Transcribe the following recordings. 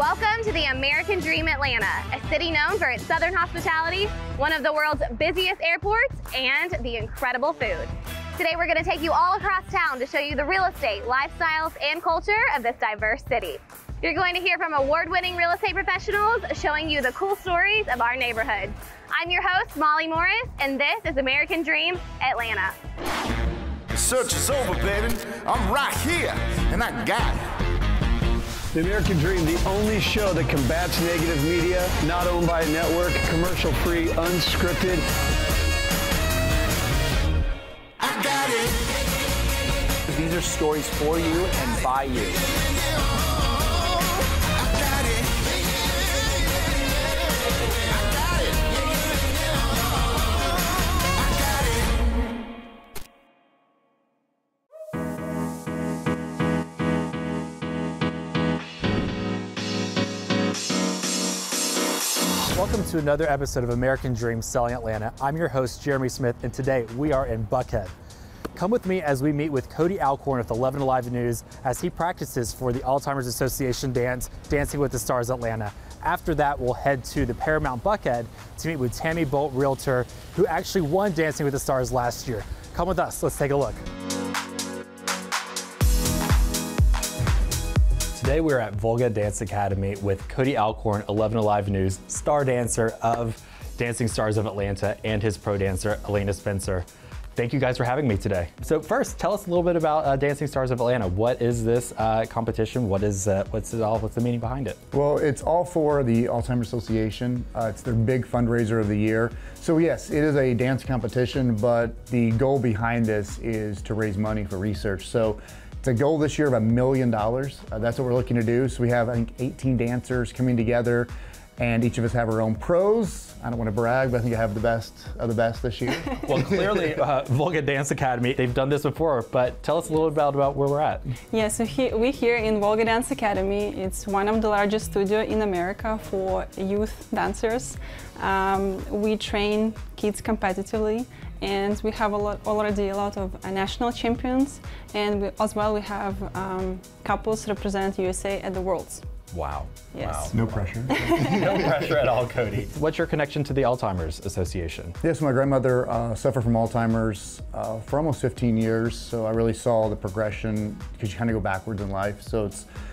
Welcome to the American Dream Atlanta, a city known for its southern hospitality, one of the world's busiest airports, and the incredible food. Today we're going to take you all across town to show you the real estate, lifestyles, and culture of this diverse city. You're going to hear from award-winning real estate professionals showing you the cool stories of our neighborhoods. I'm your host, Molly Morris, and this is American Dream Atlanta. The search is over, baby. I'm right here, and I got it. The American Dream, the only show that combats negative media, not owned by a network, commercial-free, unscripted. I got it. These are stories for you and by you. Welcome to another episode of American Dream Selling Atlanta. I'm your host, Jeremy Schmitt, and today we are in Buckhead. Come with me as we meet with Cody Alcorn with 11 Alive News as he practices for the Alzheimer's Association dance, Dancing with the Stars Atlanta. After that, we'll head to the Paramount Buckhead to meet with Tammy Bolt, realtor, who actually won Dancing with the Stars last year. Come with us, let's take a look. Today we're at Volga Dance Academy with Cody Alcorn, 11 Alive News, star dancer of Dancing Stars of Atlanta, and his pro dancer, Elena Spencer. Thank you guys for having me today. So first, tell us a little bit about Dancing Stars of Atlanta. What is this competition? What's the meaning behind it? Well, it's all for the Alzheimer's Association. It's their big fundraiser of the year. So yes, it is a dance competition, but the goal behind this is to raise money for research. So it's a goal this year of $1 million. That's what we're looking to do. So we have, I think, 18 dancers coming together, and each of us have our own pros. I don't want to brag, but I think I have the best of the best this year. Well, clearly, Volga Dance Academy, they've done this before, but tell us a little bit about where we're at. Yeah, so we're here in Volga Dance Academy. It's one of the largest studios in America for youth dancers. We train kids competitively, and we have already a lot of national champions, and as well we have couples represent USA at the Worlds. Wow. Yes. Wow. No pressure. No pressure at all, Cody. What's your connection to the Alzheimer's Association? Yes, my grandmother suffered from Alzheimer's for almost 15 years, so I really saw the progression because you kind of go backwards in life. So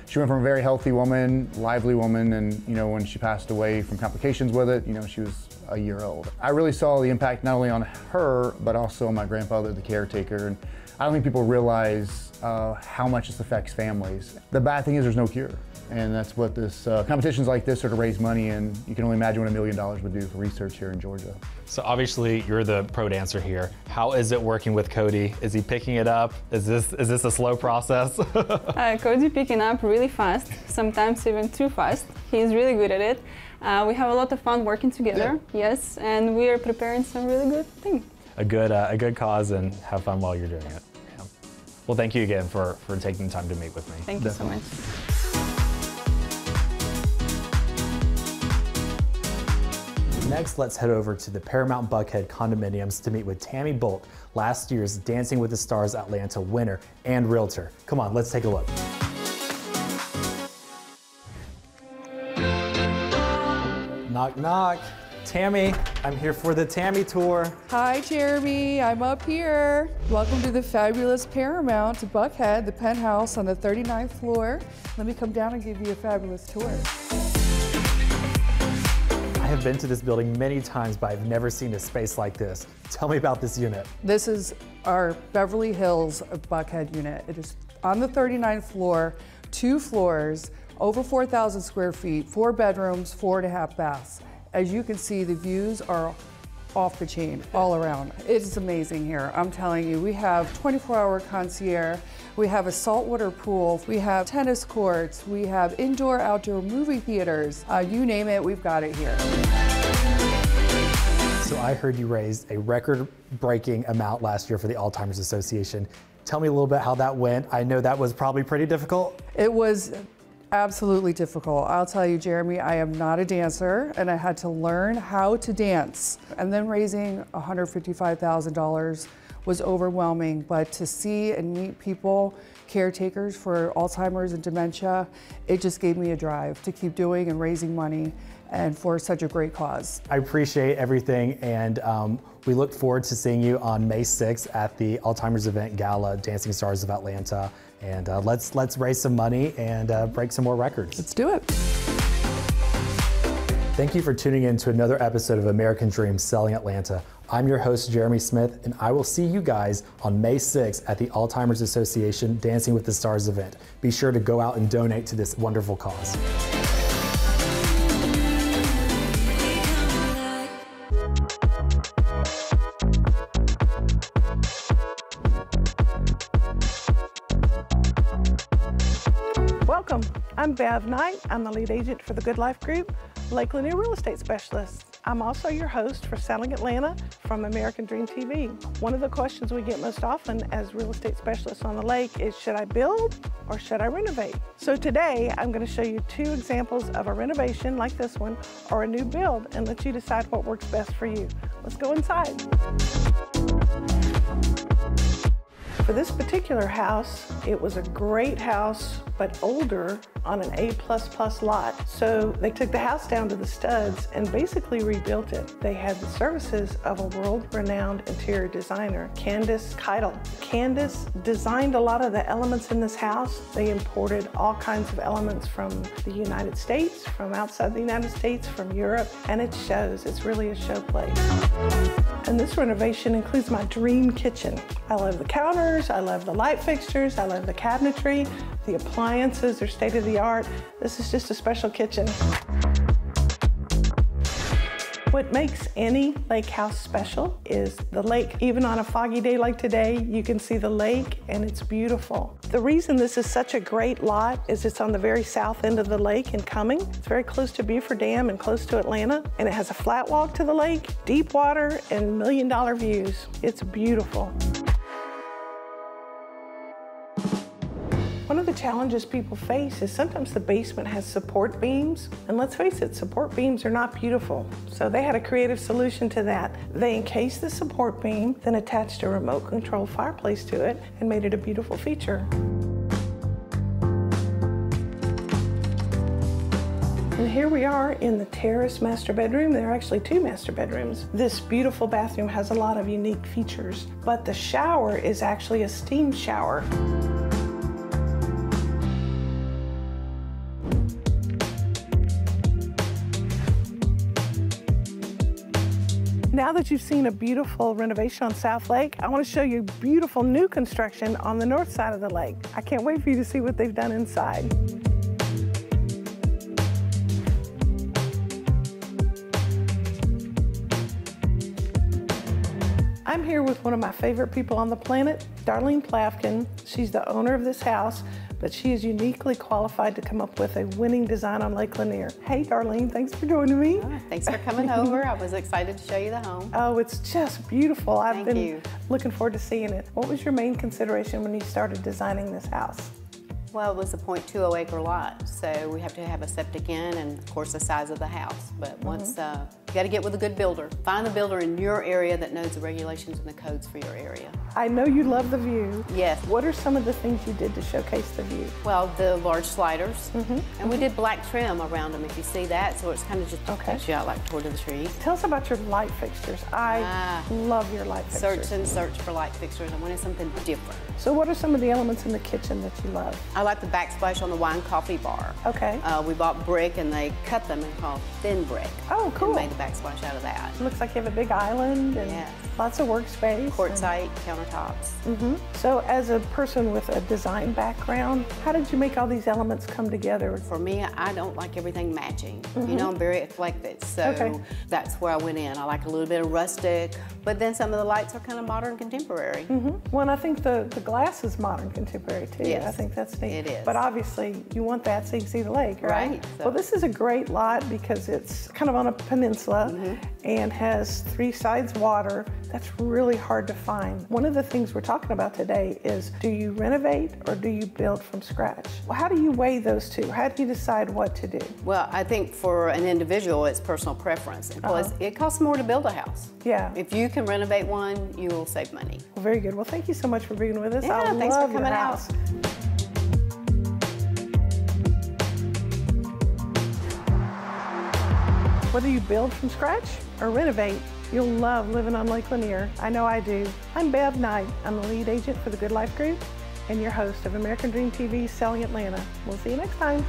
she went from a very healthy woman, lively woman, and when she passed away from complications with it, she was a year old. I really saw the impact not only on her, but also on my grandfather, the caretaker, and I don't think people realize how much this affects families. The bad thing is there's no cure. And that's what this competitions like this are to raise money, and you can only imagine what $1 million would do for research here in Georgia. So obviously you're the pro dancer here. How is it working with Cody? Is he picking it up? Is this a slow process? Cody picking up really fast, sometimes even too fast. He's really good at it. We have a lot of fun working together, yes, and we are preparing some really good things. A good cause, and have fun while you're doing it. Yeah. Well, thank you again for taking the time to meet with me. Thank you so much. Next, let's head over to the Paramount Buckhead condominiums to meet with Tammy Bolt, last year's Dancing with the Stars Atlanta winner and realtor. Come on, let's take a look. Knock, knock. Tammy, I'm here for the Tammy tour. Hi, Jeremy. I'm up here. Welcome to the fabulous Paramount to Buckhead, the penthouse on the 39th floor. Let me come down and give you a fabulous tour. I have been to this building many times, but I've never seen a space like this. Tell me about this unit. This is our Beverly Hills Buckhead unit. It is on the 39th floor, 2 floors, over 4,000 square feet, 4 bedrooms, 4.5 baths. As you can see, the views are off the chain all around. It's amazing here, I'm telling you. We have 24-hour concierge, we have a saltwater pool, we have tennis courts, we have indoor, outdoor movie theaters. You name it, we've got it here. So I heard you raised a record-breaking amount last year for the Alzheimer's Association. Tell me a little bit how that went. I know that was probably pretty difficult. It was absolutely difficult. I'll tell you, Jeremy, I am not a dancer, and I had to learn how to dance. And then raising $155,000 was overwhelming, but to see and meet people, caretakers for Alzheimer's and dementia, it just gave me a drive to keep doing and raising money and for such a great cause. I appreciate everything, and we look forward to seeing you on May 6th at the Alzheimer's Event Gala, Dancing Stars of Atlanta. And let's raise some money and break some more records. Let's do it. Thank you for tuning in to another episode of American Dream Selling Atlanta. I'm your host, Jeremy Smith, and I will see you guys on May 6th at the Alzheimer's Association Dancing with the Stars event. Be sure to go out and donate to this wonderful cause. Welcome. I'm Bev Knight. I'm the lead agent for the Good Life Group, Lake Lanier Real Estate Specialist. I'm also your host for Selling Atlanta from American Dream TV. One of the questions we get most often as real estate specialists on the lake is, should I build or should I renovate? So today I'm going to show you 2 examples of a renovation like this one or a new build and let you decide what works best for you. Let's go inside. For this particular house, it was a great house, but older on an A++ lot. So they took the house down to the studs and basically rebuilt it. They had the services of a world-renowned interior designer, Candace Keitel. Candace designed a lot of the elements in this house. They imported all kinds of elements from the United States, from outside the United States, from Europe, and it shows. It's really a showplace. And this renovation includes my dream kitchen. I love the counters, I love the light fixtures, I love the cabinetry, the appliances are state-of-the-art. This is just a special kitchen. What makes any lake house special is the lake. Even on a foggy day like today, you can see the lake and it's beautiful. The reason this is such a great lot is it's on the very south end of the lake in Cumming. It's very close to Beaufort Dam and close to Atlanta, and it has a flat walk to the lake, deep water, and million-dollar views. It's beautiful. One of the challenges people face is sometimes the basement has support beams, and let's face it, support beams are not beautiful. So they had a creative solution to that. They encased the support beam, then attached a remote control fireplace to it and made it a beautiful feature. And here we are in the terrace master bedroom. There are actually 2 master bedrooms. This beautiful bathroom has a lot of unique features, but the shower is actually a steam shower. Now that you've seen a beautiful renovation on South Lake, I want to show you beautiful new construction on the north side of the lake. I can't wait for you to see what they've done inside. I'm here with one of my favorite people on the planet, Darlene Plafkin. She's the owner of this house, but she is uniquely qualified to come up with a winning design on Lake Lanier. Hey, Darlene, thanks for joining me. Oh, thanks for coming over. I was excited to show you the home. Oh, it's just beautiful. I've been you. Looking forward to seeing it. What was your main consideration when you started designing this house? Well, it was a 0.20 acre lot, so we have to have a septic in and, of course, the size of the house. But once, you got to get with a good builder. Find the builder in your area that knows the regulations and the codes for your area. I know you love the view. Yes. What are some of the things you did to showcase the view? Well, the large sliders, and we did black trim around them, if you see that, so it's kind of just takes you out like toward the trees. Tell us about your light fixtures. I love your light fixtures. Search and search for light fixtures. I wanted something different. So what are some of the elements in the kitchen that you love? I like the backsplash on the wine coffee bar. Okay. We bought brick and they cut them and called thin brick. Oh, cool. And made the backsplash out of that. It looks like you have a big island and lots of workspace. Quartzite countertops. So as a person with a design background, how did you make all these elements come together? For me, I don't like everything matching. You know, I'm very eclectic, so that's where I went in. I like a little bit of rustic, but then some of the lights are kind of modern contemporary. Well, and I think the glass is modern contemporary too. Yes, I think that's neat. it is. But obviously, you want that so you can see the lake, right? Right. Well, this is a great lot because it's kind of on a peninsula. peninsula and has 3 sides water. That's really hard to find. One of the things we're talking about today is, do you renovate or do you build from scratch? Well, how do you weigh those two? How do you decide what to do? Well, I think for an individual, it's personal preference. And plus, it costs more to build a house. Yeah. If you can renovate one, you will save money. Well, very good. Well, thank you so much for being with us. Yeah, I thanks for love your coming house. out. Whether you build from scratch or renovate, you'll love living on Lake Lanier. I know I do. I'm Bev Knight. I'm the lead agent for the Good Life Group and your host of American Dream TV's Selling Atlanta. We'll see you next time.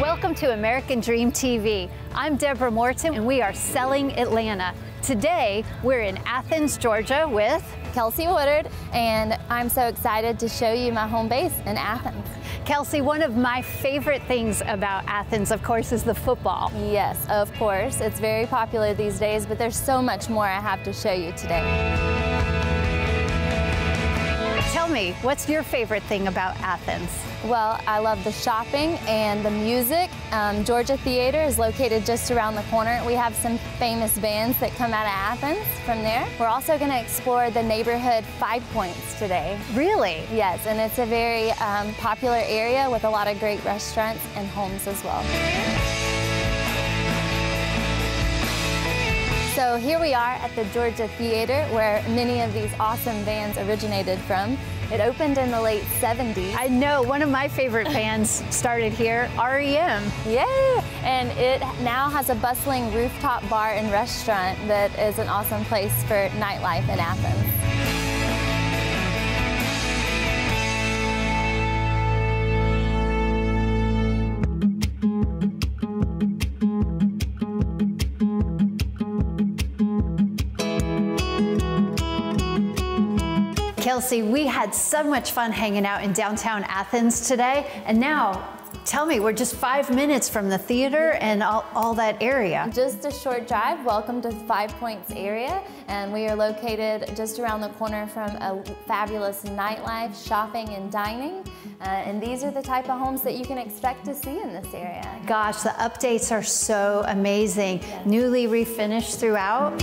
Welcome to American Dream TV. I'm Deborah Morton and we are Selling Atlanta. Today we're in Athens, Georgia with Kelsey Woodard, and I'm so excited to show you my home base in Athens. Kelsey. One of my favorite things about Athens, of course, is the football. Yes, of course. It's very popular these days, but there's so much more I have to show you today. Tell me, what's your favorite thing about Athens? Well, I love the shopping and the music. Georgia Theater is located just around the corner. We have some famous bands that come out of Athens from there. We're also going to explore the neighborhood 5 Points today. Really? Yes, and it's a very popular area with a lot of great restaurants and homes as well. So here we are at the Georgia Theater, where many of these awesome bands originated from. It opened in the late 70s. I know, one of my favorite bands started here, REM. Yay! And it now has a bustling rooftop bar and restaurant that is an awesome place for nightlife in Athens. Kelsey, we had so much fun hanging out in downtown Athens today, and now tell me, we're just 5 minutes from the theater and all that area. Just a short drive. Welcome to 5 Points area, and we are located just around the corner from a fabulous nightlife, shopping and dining, and these are the type of homes that you can expect to see in this area. Gosh, the updates are so amazing. Yes. Newly refinished throughout.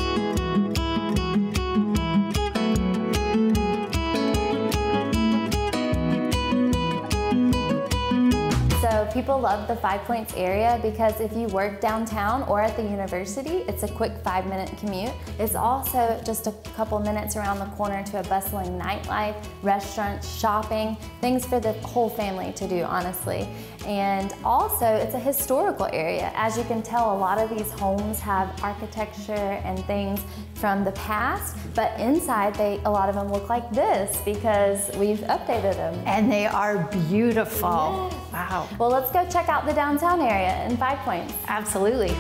So people love the 5 Points area because if you work downtown or at the university, it's a quick 5-minute commute. It's also just a couple minutes around the corner to a bustling nightlife, restaurants, shopping, things for the whole family to do, honestly. And also, it's a historical area. As you can tell, a lot of these homes have architecture and things from the past, but inside, a lot of them look like this because we've updated them. And they are beautiful. Yes. Wow. Well, let's go check out the downtown area in 5 Points. Absolutely.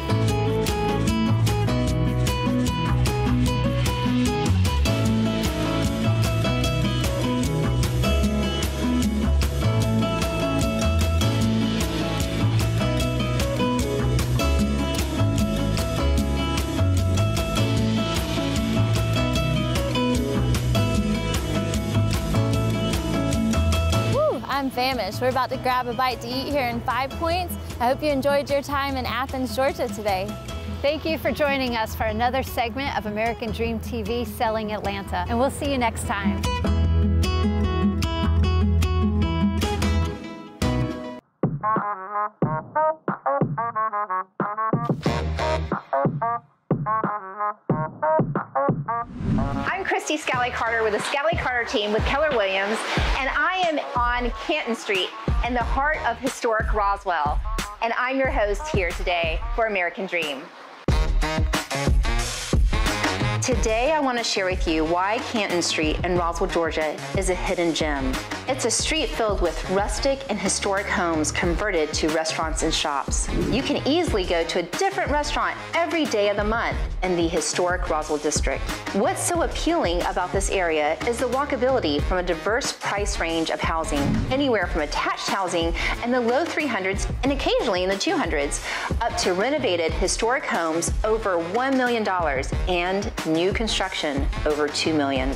I'm famished. We're about to grab a bite to eat here in 5 Points. I hope you enjoyed your time in Athens, Georgia today. Thank you for joining us for another segment of American Dream TV Selling Atlanta, and we'll see you next time. I'm Christy Scally Carter with the Scally Carter team with Keller Williams, and I am on Canton Street in the heart of historic Roswell. And I'm your host here today for American Dream. Today I want to share with you why Canton Street in Roswell, Georgia is a hidden gem. It's a street filled with rustic and historic homes converted to restaurants and shops. You can easily go to a different restaurant every day of the month in the historic Roswell district. What's so appealing about this area is the walkability from a diverse price range of housing, anywhere from attached housing in the low 300s and occasionally in the 200s, up to renovated historic homes over $1 million and new construction over $2 million.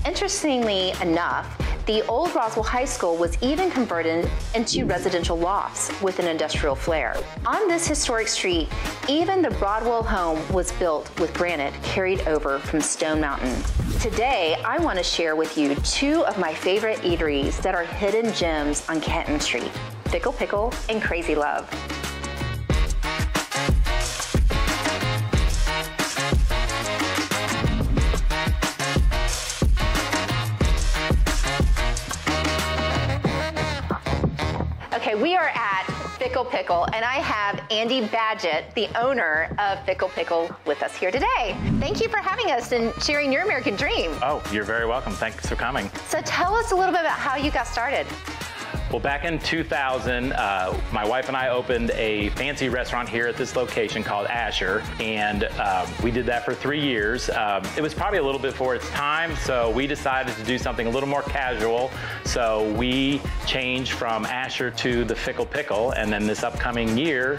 Interestingly enough, the old Roswell High School was even converted into residential lofts with an industrial flair. On this historic street, even the Broadwell home was built with granite carried over from Stone Mountain. Today, I want to share with you two of my favorite eateries that are hidden gems on Canton Street, Fickle Pickle and Crazy Love. Okay, we are at Fickle Pickle, and I have Andy Badgett, the owner of Fickle Pickle, with us here today. Thank you for having us and sharing your American dream. Oh, you're very welcome. Thanks for coming. So tell us a little bit about how you got started. Well, back in 2000, my wife and I opened a fancy restaurant here at this location called Asher, and we did that for 3 years. It was probably a little bit before its time, so we decided to do something a little more casual. So we changed from Asher to the Fickle Pickle, and then this upcoming year,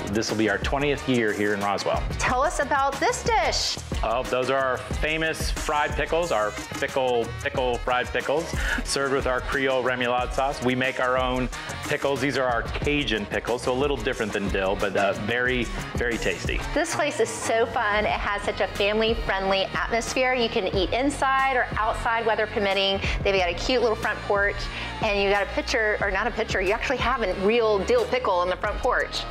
this will be our 20th year here in Roswell. Tell us about this dish. Oh, those are our famous fried pickles, our Fickle Pickle fried pickles, served with our Creole remoulade sauce. We make our own pickles. These are our Cajun pickles, so a little different than dill, but very, very tasty. This place is so fun. It has such a family-friendly atmosphere. You can eat inside or outside, weather permitting. They've got a cute little front porch, and you got a picture, or not a picture, you actually have a real dill pickle on the front porch.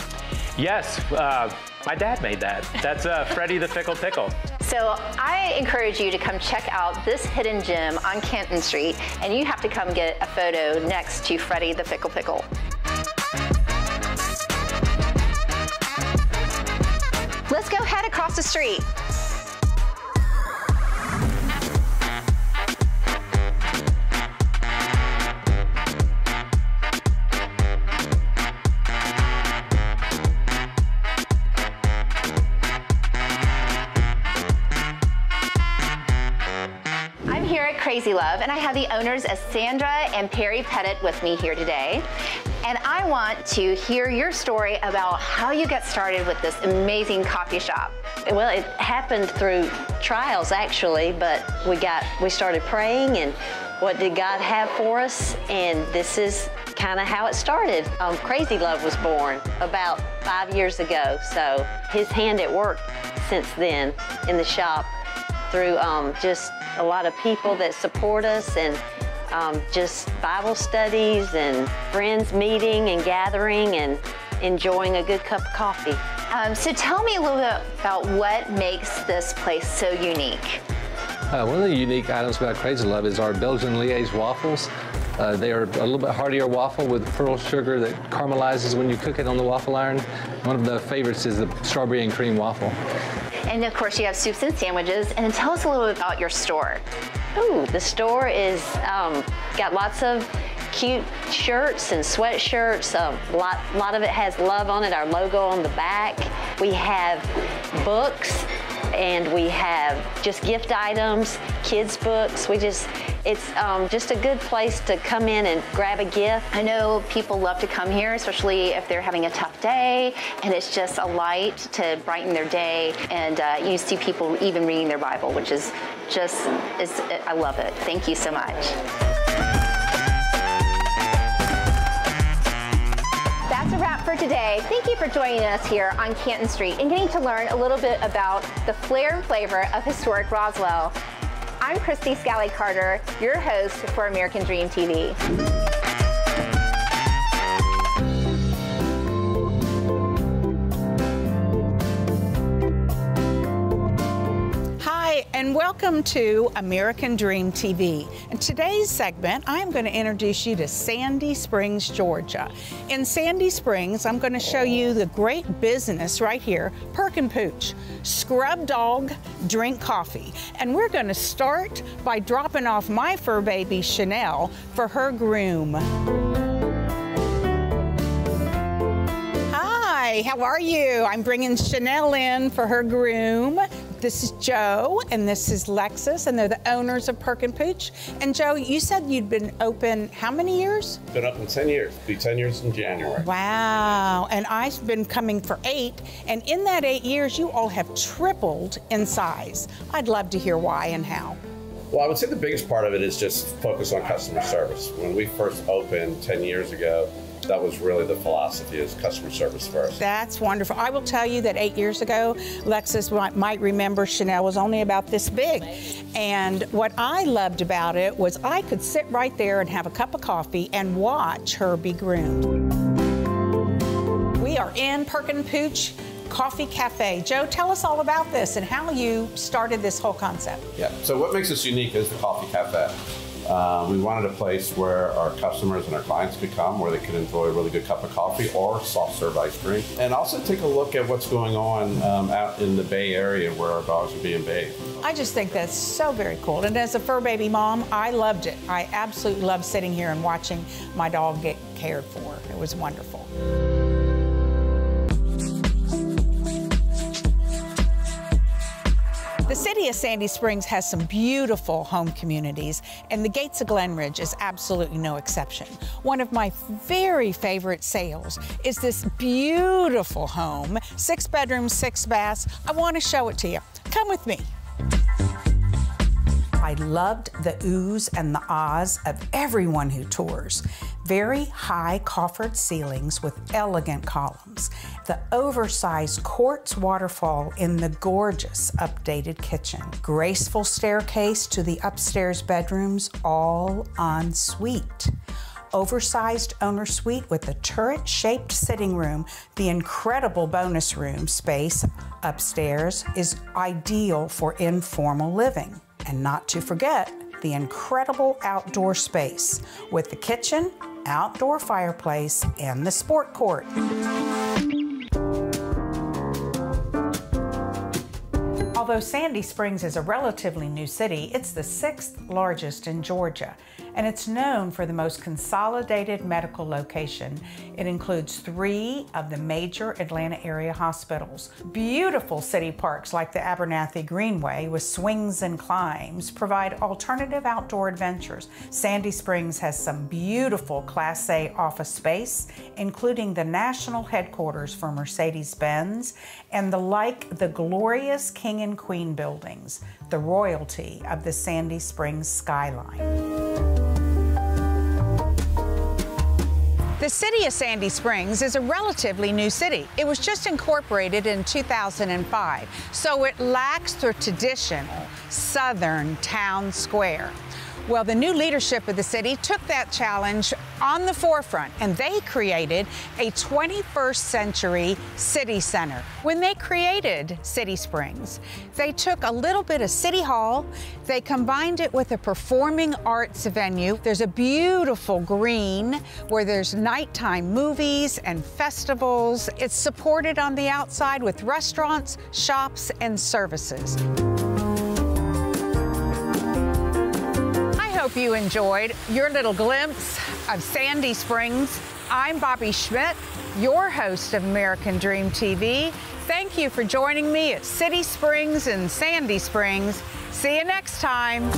Yes, my dad made that. That's Freddie the Fickle Pickle. So I encourage you to come check out this hidden gem on Canton Street, and you have to come get a photo next to Freddie the Fickle Pickle. Let's go head across the street. Crazy Love, and I have the owners of Sandra and Perry Pettit with me here today. And I want to hear your story about how you got started with this amazing coffee shop. Well, it happened through trials actually, but we started praying and what did God have for us, and this is kind of how it started. Crazy Love was born about 5 years ago, so his hand at work since then in the shop through just a lot of people that support us and just Bible studies and friends meeting and gathering and enjoying a good cup of coffee. So tell me a little bit about what makes this place so unique. One of the unique items about Crazy Love is our Belgian Liège waffles. They are a little bit heartier waffle with pearl sugar that caramelizes when you cook it on the waffle iron. One of the favorites is the strawberry and cream waffle. And of course you have soups and sandwiches. And tell us a little bit about your store. Ooh, the store is got lots of cute shirts and sweatshirts. A lot of it has love on it, our logo on the back. We have books and we have just gift items, kids books. It's just a good place to come in and grab a gift. I know people love to come here, especially if they're having a tough day, and it's just a light to brighten their day. And you see people even reading their Bible, which is I love it. Thank you so much. That's a wrap for today. Thank you for joining us here on Canton Street and getting to learn a little bit about the flair and flavor of historic Roswell. I'm Christy Scally-Carter, your host for American Dream TV. Hi, and welcome to American Dream TV. In today's segment, I'm going to introduce you to Sandy Springs, Georgia. In Sandy Springs, I'm going to show you the great business right here, Perk and Pooch. Scrub dog, drink coffee. And we're going to start by dropping off my fur baby, Chanel, for her groom. Hi, how are you? I'm bringing Chanel in for her groom. This is Joe, and this is Lexus, and they're the owners of Perk and Pooch. And Joe, you said you'd been open how many years? Been open 10 years. Be 10 years in January. Wow, and I've been coming for 8, and in that 8 years, you all have tripled in size. I'd love to hear why and how. Well, I would say the biggest part of it is just focus on customer service. When we first opened 10 years ago, that was really the philosophy, is customer service first. That's wonderful. I will tell you that 8 years ago, Lexus might remember Chanel was only about this big. And what I loved about it was I could sit right there and have a cup of coffee and watch her be groomed. We are in Perk and Pooch Coffee Cafe. Joe, tell us all about this and how you started this whole concept. Yeah, so what makes us unique is the Coffee Cafe. We wanted a place where our customers and our clients could come, where they could enjoy a really good cup of coffee or soft serve ice cream, and also take a look at what's going on out in the Bay Area where our dogs are being bathed. I just think that's so very cool. And as a fur baby mom, I loved it. I absolutely loved sitting here and watching my dog get cared for. It was wonderful. The city of Sandy Springs has some beautiful home communities, and the Gates of Glenridge is absolutely no exception. One of my very favorite sales is this beautiful home, 6 bedrooms, 6 baths. I want to show it to you. Come with me. I loved the oohs and the ahs of everyone who tours. Very high coffered ceilings with elegant columns. The oversized quartz waterfall in the gorgeous updated kitchen. Graceful staircase to the upstairs bedrooms, all en suite. Oversized owner suite with a turret-shaped sitting room. The incredible bonus room space upstairs is ideal for informal living. And not to forget, the incredible outdoor space with the kitchen, outdoor fireplace, and the sport court. Although Sandy Springs is a relatively new city, it's the 6th largest in Georgia, and it's known for the most consolidated medical location. It includes 3 of the major Atlanta area hospitals. Beautiful city parks like the Abernathy Greenway with swings and climbs provide alternative outdoor adventures. Sandy Springs has some beautiful Class A office space, including the national headquarters for Mercedes-Benz and the glorious King and Queen buildings, the royalty of the Sandy Springs skyline. The city of Sandy Springs is a relatively new city. It was just incorporated in 2005, so it lacks the traditional Southern town square. Well, the new leadership of the city took that challenge on the forefront, and they created a 21st century city center. When they created City Springs, they took a little bit of City Hall, they combined it with a performing arts venue. There's a beautiful green where there's nighttime movies and festivals. It's supported on the outside with restaurants, shops, and services. I hope you enjoyed your little glimpse of Sandy Springs. I'm Bobbie Schmitt, your host of American Dream TV. Thank you for joining me at City Springs and Sandy Springs. See you next time.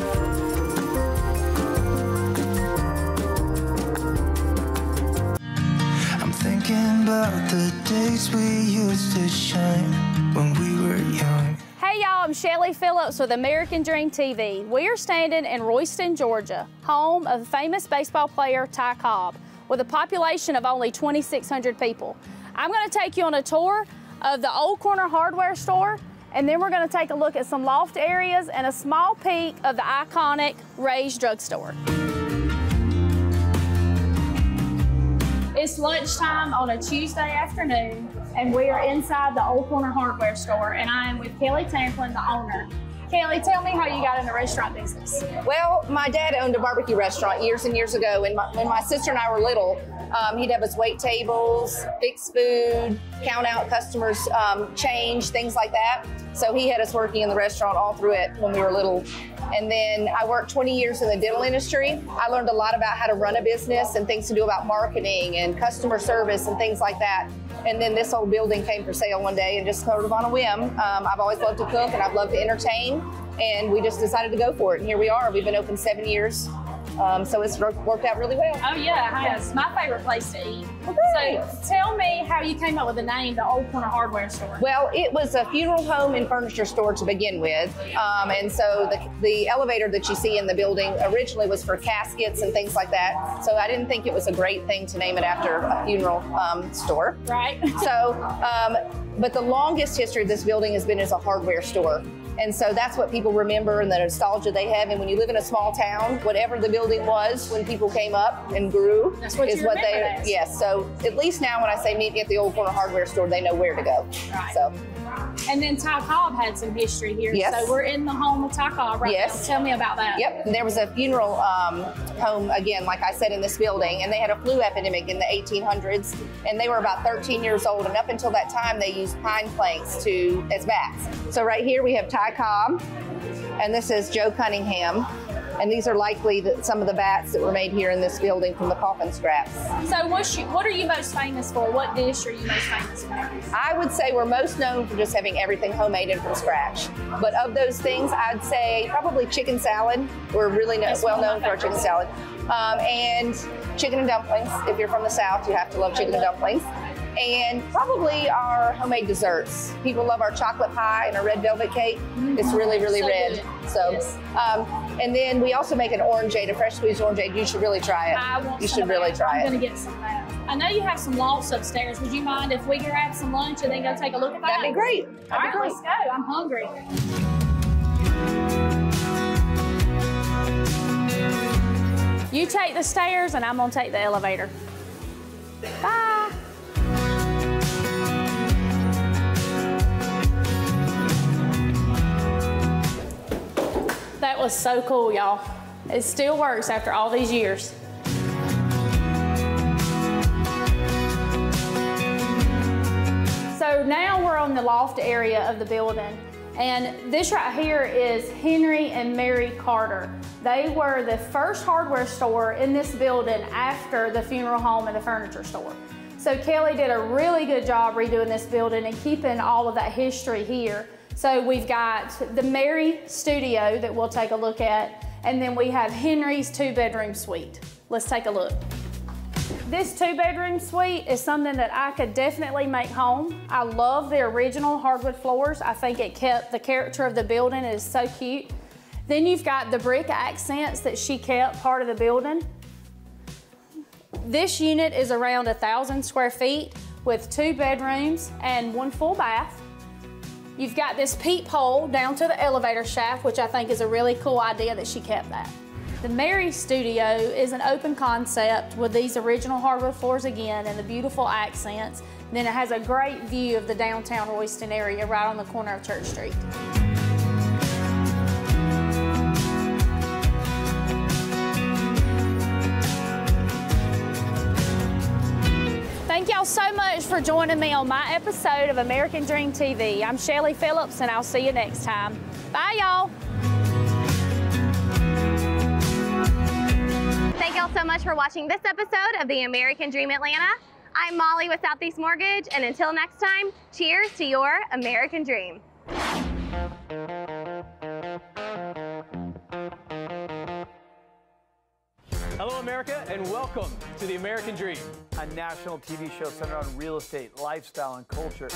I'm thinking about the days we used to shine when we were young. Hey y'all, I'm Shelly Phillips with American Dream TV. We are standing in Royston, Georgia, home of famous baseball player Ty Cobb, with a population of only 2,600 people. I'm going to take you on a tour of the Old Corner hardware store, and then we're going to take a look at some loft areas and a small peek of the iconic Ray's drugstore. It's lunchtime on a Tuesday afternoon, and we are inside the Old Corner hardware store, and I am with Kelly Tamplin, the owner. Kelly, tell me how you got in the restaurant business. Well, my dad owned a barbecue restaurant years and years ago. When my sister and I were little, he'd have us wait tables, fix food, count out customers' change, things like that. So he had us working in the restaurant all through it when we were little. And then I worked 20 years in the dental industry. I learned a lot about how to run a business and things to do about marketing and customer service and things like that. And then this old building came for sale one day and just sort of on a whim. I've always loved to cook and I've loved to entertain. And we just decided to go for it. And here we are. We've been open 7 years. So it's worked out really well. Oh yeah, it's my favorite place to eat. So tell me how you came up with the name, the Old Corner Hardware Store. Well, it was a funeral home and furniture store to begin with. And so the elevator that you see in the building originally was for caskets and things like that. So I didn't think it was a great thing to name it after a funeral store. Right. So, but the longest history of this building has been as a hardware store. And so that's what people remember and the nostalgia they have. And when you live in a small town, whatever the building was when people came up and grew is what they, yes. So at least now when I say meet me at the Old Corner Hardware Store, they know where to go. Right. So. And then Ty Cobb had some history here. Yes. So we're in the home of Ty Cobb right now. Tell me about that. Yep. There was a funeral home, again, like I said, in this building, and they had a flu epidemic in the 1800s, and they were about 13 years old, and up until that time, they used pine planks as bats. So right here we have Ty Cobb, and this is Joe Cunningham. And these are likely some of the bats that were made here in this building from the coffin scraps. So what are you most famous for? What dish are you most famous for? I would say we're most known for just having everything homemade and from scratch. But of those things, I'd say probably chicken salad. We're really well known for our chicken salad. And chicken and dumplings. If you're from the South, you have to love chicken and dumplings. And probably our homemade desserts. People love our chocolate pie and our red velvet cake. It's really, really red. Good. So, yes. And then we also make an orangeade, a fresh squeezed orangeade. You should really try it. You should really try it. I'm gonna get some of that. I know you have some lofts upstairs. Would you mind if we grab some lunch and then go take a look at that? That'd be great. All right, let's go. I'm hungry. You take the stairs and I'm gonna take the elevator. Bye. That was so cool, y'all. It still works after all these years. So now we're on the loft area of the building. And this right here is Henry and Mary Carter. They were the first hardware store in this building after the funeral home and the furniture store. So Kelly did a really good job redoing this building and keeping all of that history here. So we've got the Mary studio that we'll take a look at, and then we have Henry's 2-bedroom suite. Let's take a look. This 2-bedroom suite is something that I could definitely make home. I love the original hardwood floors. I think it kept the character of the building. It is so cute. Then you've got the brick accents that she kept part of the building. This unit is around 1,000 square feet with 2 bedrooms and 1 full bath. You've got this peephole down to the elevator shaft, which I think is a really cool idea that she kept that. The Mary Studio is an open concept with these original hardwood floors again and the beautiful accents. And then it has a great view of the downtown Royston area right on the corner of Church Street. Thank y'all so much for joining me on my episode of American Dream TV. I'm Shelly Phillips, and I'll see you next time. Bye, y'all. Thank y'all so much for watching this episode of the American Dream Atlanta. I'm Molly with Southeast Mortgage, and until next time, cheers to your American Dream. Hello, America, and welcome to the American Dream, a national TV show centered on real estate, lifestyle, and culture.